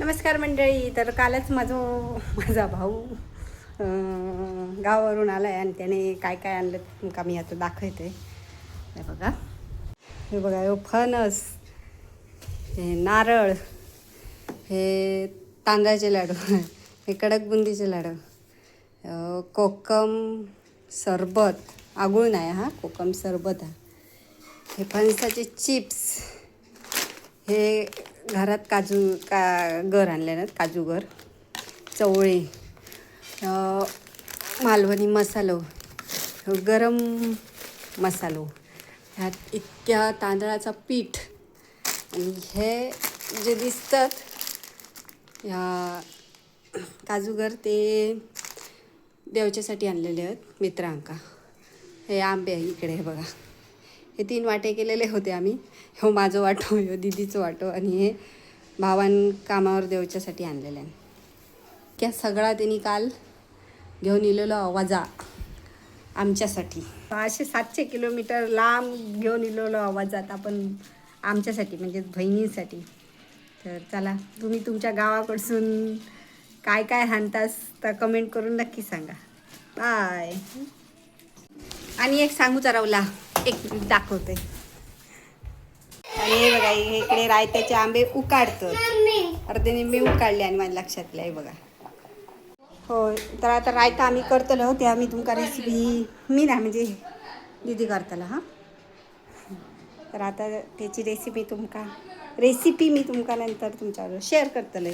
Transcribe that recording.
नमस्कार मंडळी. तर कालच माझा भाऊ गावावरून आला आहे आणि त्याने काय काय आणलं तुमका मी आता दाखवते. हे बघा, हे बघा, हे फणस, हे नारळ, हे तांदळाचे लाडू, हे कडक बुंदीचे लाडू, कोकम सरबत, आगुळ नाही हा, कोकम सरबत आहे, हे फणसाचे चिप्स, हे घरात गर आणले ना, काजू गर, चवळे, मालवणी मसालो, गरम मसालो, ह्यात इतक्या तांदळाचा पीठ. आणि हे जे दिसतात ह्या काजूगर ते देवच्यासाठी आणलेले आहेत मित्रांका. हे आंबे आहे इकडे, हे बघा, हे 3 वाटे केलेले होते आम्ही. हो माझं वाटो, हो दिदीचं वाटो, आणि हे भावान कामावर देवच्यासाठी आणलेलं आहे. क्या सगळा त्यांनी काल घेऊन इलेलो आवाजा आमच्यासाठी. 700 किलोमीटर लांब घेऊन इलेलो आवाजात आपण आमच्यासाठी, म्हणजे बहिणींसाठी. तर चला, तुम्ही तुमच्या गावाकडसून काय काय आणतास तर कमेंट करून नक्की सांगा. बाय. आणि एक सांगू चरवला, एक मिनिट दाखवते. आणि हे बघा, हे इकडे रायत्याचे आंबे उकाडतात. अर्धे मी उकाडले आणि माझ्या लक्षात आहे बघा. होय, तर आता रायता आम्ही करतलो, ते आम्ही तुमका रेसिपी मी ना म्हणजे दीदी करतला हां. तर आता त्याची रेसिपी मी तुमका नंतर तुमच्यावर शेअर करतले.